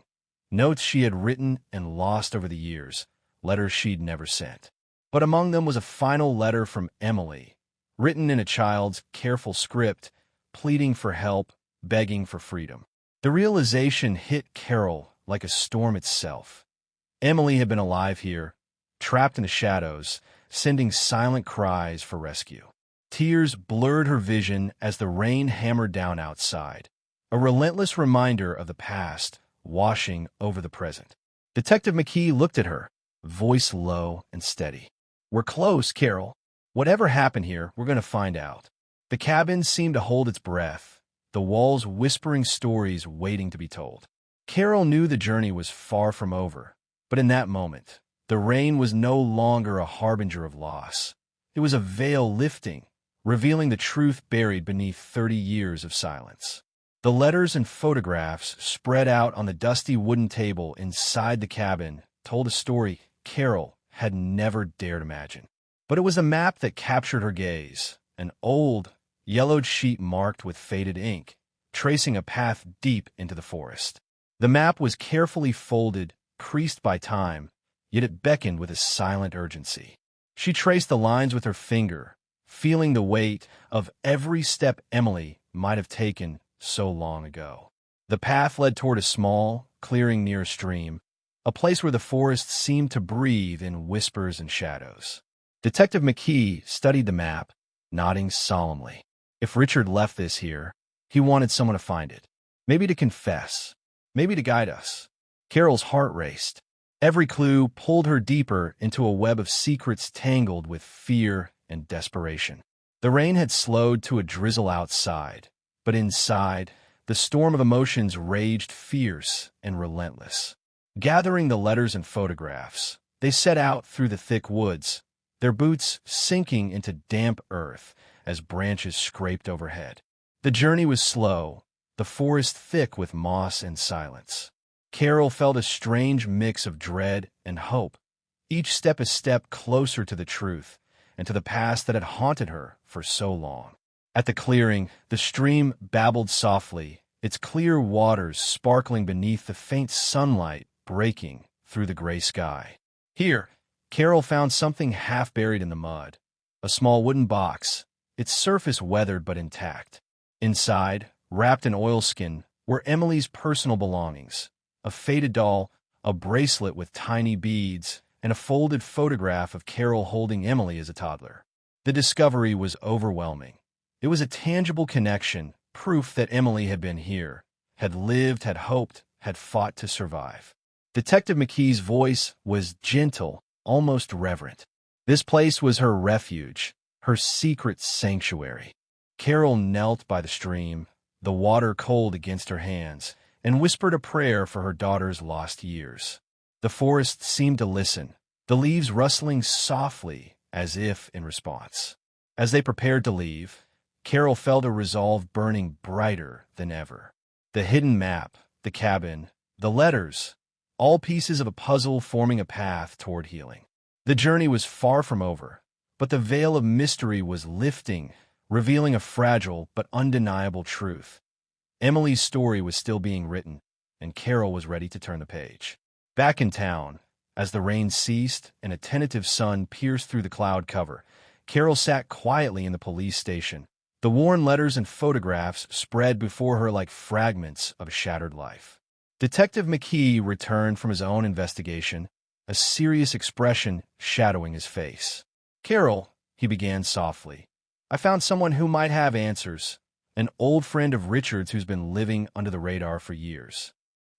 notes she had written and lost over the years, letters she'd never sent. But among them was a final letter from Emily, written in a child's careful script, pleading for help, begging for freedom. The realization hit Carol like a storm itself. Emily had been alive here, trapped in the shadows, sending silent cries for rescue. Tears blurred her vision as the rain hammered down outside, a relentless reminder of the past washing over the present. Detective McKee looked at her, voice low and steady. "We're close, Carol. Whatever happened here, we're going to find out." The cabin seemed to hold its breath, the walls whispering stories waiting to be told. Carol knew the journey was far from over, but in that moment, the rain was no longer a harbinger of loss. It was a veil lifting, revealing the truth buried beneath 30 years of silence. The letters and photographs spread out on the dusty wooden table inside the cabin told a story Carol had never dared imagine. But it was a map that captured her gaze, an old, yellowed sheet marked with faded ink, tracing a path deep into the forest. The map was carefully folded, creased by time, yet it beckoned with a silent urgency. She traced the lines with her finger, feeling the weight of every step Emily might have taken so long ago. The path led toward a small clearing near a stream, a place where the forest seemed to breathe in whispers and shadows. Detective McKee studied the map, nodding solemnly. If Richard left this here, he wanted someone to find it. Maybe to confess. Maybe to guide us. Carol's heart raced. Every clue pulled her deeper into a web of secrets tangled with fear and desperation. The rain had slowed to a drizzle outside, but inside, the storm of emotions raged fierce and relentless. Gathering the letters and photographs, they set out through the thick woods, their boots sinking into damp earth as branches scraped overhead. The journey was slow, the forest thick with moss and silence. Carol felt a strange mix of dread and hope, each step a step closer to the truth and to the past that had haunted her for so long. At the clearing, the stream babbled softly, its clear waters sparkling beneath the faint sunlight breaking through the gray sky. Here, Carol found something half buried in the mud, a small wooden box, its surface weathered but intact. Inside, wrapped in oilskin, were Emily's personal belongings, a faded doll, a bracelet with tiny beads, and a folded photograph of Carol holding Emily as a toddler. The discovery was overwhelming. It was a tangible connection, proof that Emily had been here, had lived, had hoped, had fought to survive. Detective McKee's voice was gentle, almost reverent. This place was her refuge, her secret sanctuary. Carol knelt by the stream, the water cold against her hands, and whispered a prayer for her daughter's lost years. The forest seemed to listen, the leaves rustling softly as if in response. As they prepared to leave, Carol felt a resolve burning brighter than ever. The hidden map, the cabin, the letters, all pieces of a puzzle forming a path toward healing. The journey was far from over, but the veil of mystery was lifting, revealing a fragile but undeniable truth. Emily's story was still being written, and Carol was ready to turn the page. Back in town, As the rain ceased and a tentative sun pierced through the cloud cover, Carol sat quietly in the police station. The worn letters and photographs spread before her like fragments of a shattered life. Detective McKee returned from his own investigation, a serious expression shadowing his face. "Carol," he began softly, "I found someone who might have answers, an old friend of Richard's who's been living under the radar for years."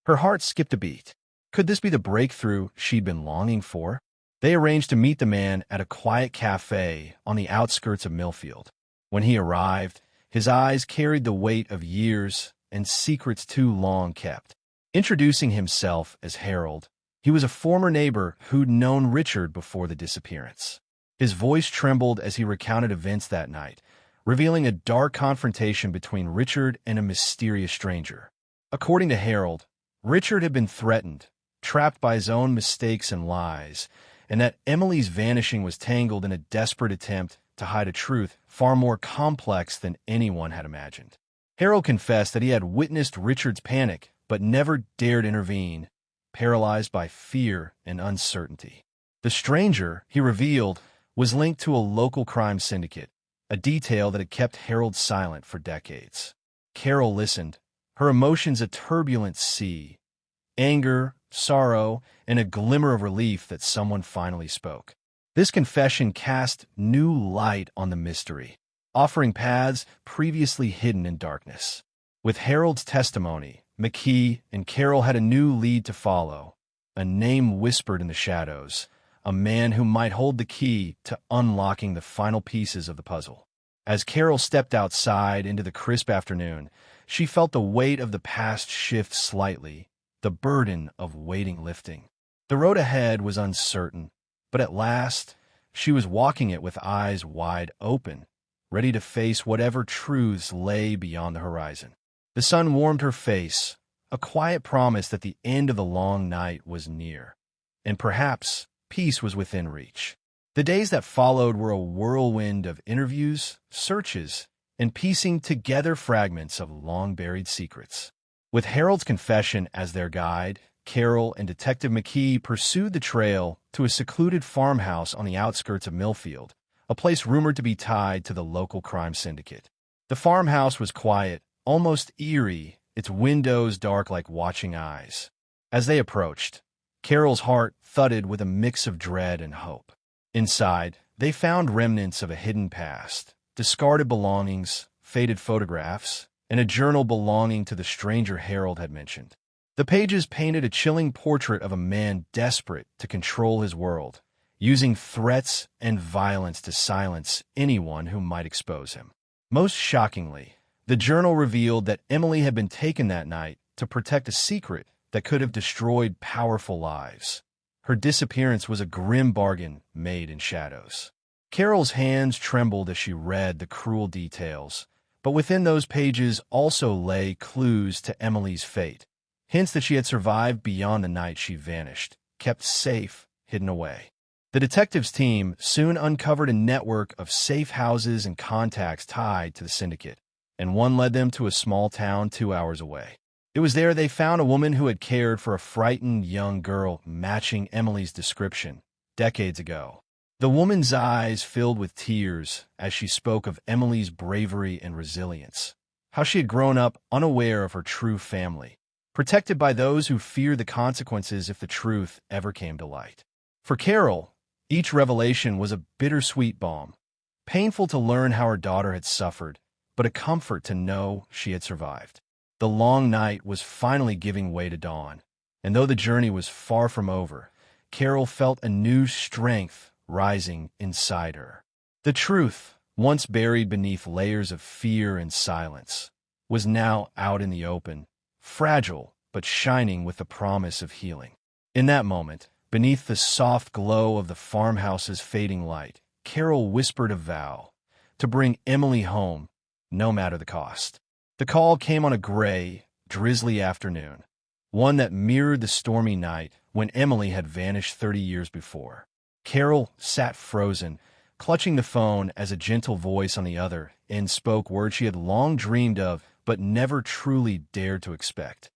Her heart skipped a beat. Could this be the breakthrough she'd been longing for? They arranged to meet the man at a quiet cafe on the outskirts of Millfield. When he arrived, his eyes carried the weight of years and secrets too long kept. Introducing himself as Harold, he was a former neighbor who'd known Richard before the disappearance. His voice trembled as he recounted events that night, revealing a dark confrontation between Richard and a mysterious stranger. According to Harold, Richard had been threatened, trapped by his own mistakes and lies, and that Emily's vanishing was tangled in a desperate attempt to hide a truth far more complex than anyone had imagined. Harold confessed that he had witnessed Richard's panic but never dared intervene, paralyzed by fear and uncertainty. The stranger, he revealed, was linked to a local crime syndicate, a detail that had kept Harold silent for decades. Carol listened, her emotions a turbulent sea, anger, sorrow, and a glimmer of relief that someone finally spoke. This confession cast new light on the mystery, offering paths previously hidden in darkness. With Harold's testimony, McKee and Carol had a new lead to follow, a name whispered in the shadows, a man who might hold the key to unlocking the final pieces of the puzzle. As Carol stepped outside into the crisp afternoon, she felt the weight of the past shift slightly, the burden of waiting lifting. The road ahead was uncertain, but at last, she was walking it with eyes wide open, ready to face whatever truths lay beyond the horizon. The sun warmed her face, a quiet promise that the end of the long night was near, and perhaps peace was within reach. The days that followed were a whirlwind of interviews, searches, and piecing together fragments of long-buried secrets. With Harold's confession as their guide, Carol and Detective McKee pursued the trail to a secluded farmhouse on the outskirts of Millfield, a place rumored to be tied to the local crime syndicate. The farmhouse was quiet, almost eerie, its windows dark like watching eyes. As they approached, Carol's heart thudded with a mix of dread and hope. Inside, they found remnants of a hidden past, discarded belongings, faded photographs, and a journal belonging to the stranger Harold had mentioned. The pages painted a chilling portrait of a man desperate to control his world, using threats and violence to silence anyone who might expose him. Most shockingly, the journal revealed that Emily had been taken that night to protect a secret that could have destroyed powerful lives. Her disappearance was a grim bargain made in shadows. Carol's hands trembled as she read the cruel details, but within those pages also lay clues to Emily's fate, hints that she had survived beyond the night she vanished, kept safe, hidden away. The detectives' team soon uncovered a network of safe houses and contacts tied to the syndicate, and one led them to a small town 2 hours away. It was there they found a woman who had cared for a frightened young girl matching Emily's description decades ago. The woman's eyes filled with tears as she spoke of Emily's bravery and resilience, how she had grown up unaware of her true family, protected by those who feared the consequences if the truth ever came to light. For Carol, each revelation was a bittersweet balm, painful to learn how her daughter had suffered, but a comfort to know she had survived. The long night was finally giving way to dawn, and though the journey was far from over, Carol felt a new strength rising inside her. The truth, once buried beneath layers of fear and silence, was now out in the open, fragile but shining with the promise of healing. In that moment, beneath the soft glow of the farmhouse's fading light, Carol whispered a vow to bring Emily home, no matter the cost. The call came on a gray, drizzly afternoon, one that mirrored the stormy night when Emily had vanished 30 years before. Carol sat frozen, clutching the phone as a gentle voice on the other end spoke words she had long dreamed of but never truly dared to expect.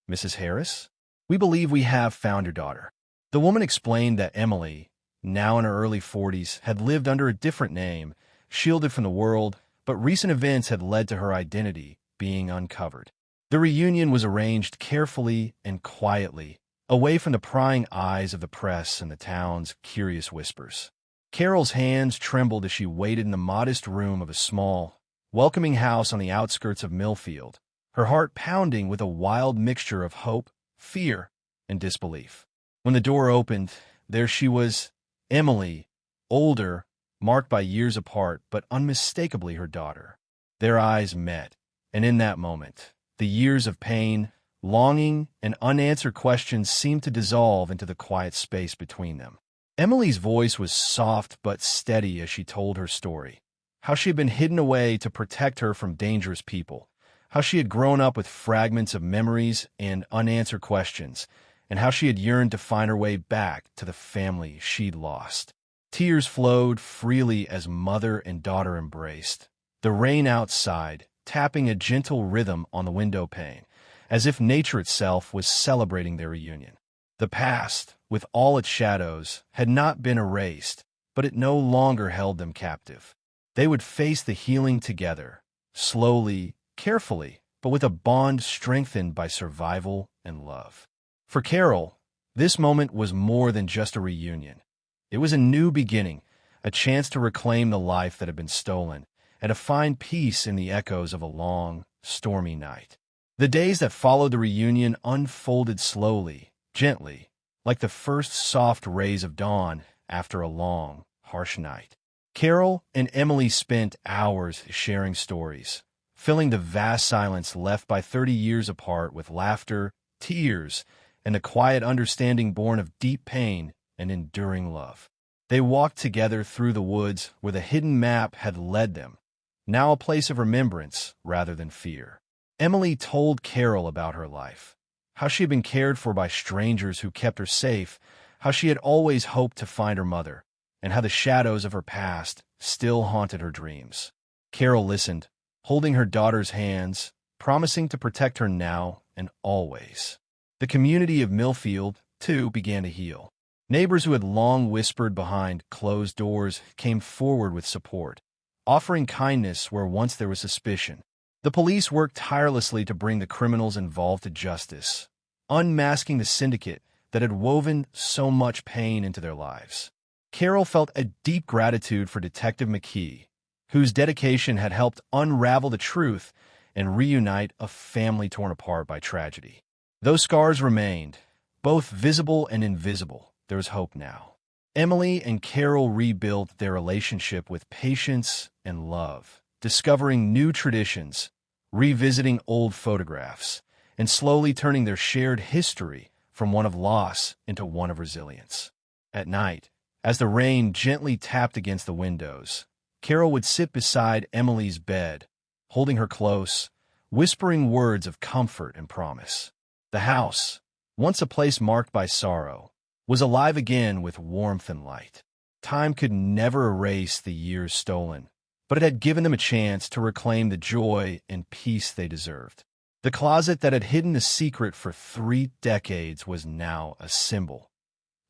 "Mrs. Harris, we believe we have found your daughter." The woman explained that Emily, now in her early 40s, had lived under a different name, shielded from the world, but recent events had led to her identity being uncovered. The reunion was arranged carefully and quietly, away from the prying eyes of the press and the town's curious whispers. Carol's hands trembled as she waited in the modest room of a small, welcoming house on the outskirts of Millfield, her heart pounding with a wild mixture of hope, fear, and disbelief. When the door opened, there she was, Emily, older, marked by years apart, but unmistakably her daughter. Their eyes met, and in that moment, the years of pain, longing, and unanswered questions seemed to dissolve into the quiet space between them. Emily's voice was soft but steady as she told her story, how she had been hidden away to protect her from dangerous people, how she had grown up with fragments of memories and unanswered questions, and how she had yearned to find her way back to the family she'd lost. Tears flowed freely as mother and daughter embraced, the rain outside tapping a gentle rhythm on the window pane, as if nature itself was celebrating their reunion. The past, with all its shadows, had not been erased, but it no longer held them captive. They would face the healing together, slowly, carefully, but with a bond strengthened by survival and love. For Carol, this moment was more than just a reunion. It was a new beginning, a chance to reclaim the life that had been stolen, and to find peace in the echoes of a long, stormy night. The days that followed the reunion unfolded slowly, gently, like the first soft rays of dawn after a long, harsh night. Carol and Emily spent hours sharing stories, filling the vast silence left by 30 years apart with laughter, tears, and the quiet understanding born of deep pain and enduring love. They walked together through the woods where the hidden map had led them, now a place of remembrance rather than fear. Emily told Carol about her life, how she had been cared for by strangers who kept her safe, how she had always hoped to find her mother, and how the shadows of her past still haunted her dreams. Carol listened, holding her daughter's hands, promising to protect her now and always. The community of Millfield, too, began to heal. Neighbors who had long whispered behind closed doors came forward with support, offering kindness where once there was suspicion. The police worked tirelessly to bring the criminals involved to justice, unmasking the syndicate that had woven so much pain into their lives. Carol felt a deep gratitude for Detective McKee, whose dedication had helped unravel the truth and reunite a family torn apart by tragedy. Though scars remained, both visible and invisible, there was hope now. Emily and Carol rebuilt their relationship with patience and love, discovering new traditions, revisiting old photographs, and slowly turning their shared history from one of loss into one of resilience. At night, as the rain gently tapped against the windows, Carol would sit beside Emily's bed, holding her close, whispering words of comfort and promise. The house, once a place marked by sorrow, was alive again with warmth and light. Time could never erase the years stolen, but it had given them a chance to reclaim the joy and peace they deserved. The closet that had hidden the secret for 3 decades was now a symbol,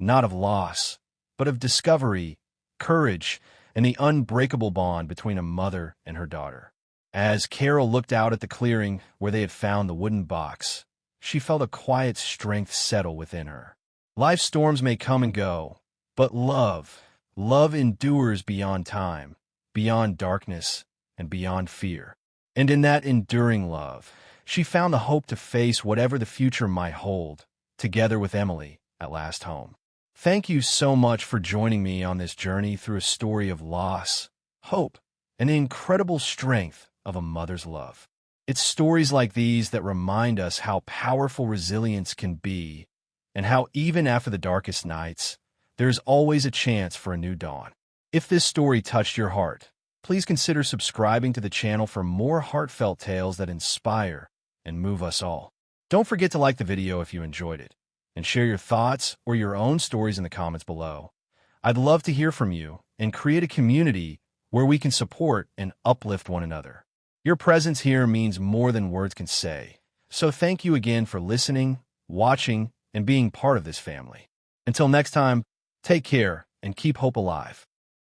not of loss, but of discovery, courage, and the unbreakable bond between a mother and her daughter. As Carol looked out at the clearing where they had found the wooden box, she felt a quiet strength settle within her. Life's storms may come and go, but love endures beyond time, beyond darkness, and beyond fear. And in that enduring love, she found the hope to face whatever the future might hold, together with Emily at last home. Thank you so much for joining me on this journey through a story of loss, hope, and the incredible strength of a mother's love. It's stories like these that remind us how powerful resilience can be, and how even after the darkest nights, there's always a chance for a new dawn. If this story touched your heart, please consider subscribing to the channel for more heartfelt tales that inspire and move us all. Don't forget to like the video if you enjoyed it, and share your thoughts or your own stories in the comments below. I'd love to hear from you and create a community where we can support and uplift one another. Your presence here means more than words can say, so thank you again for listening, watching, and being part of this family. Until next time, take care and keep hope alive.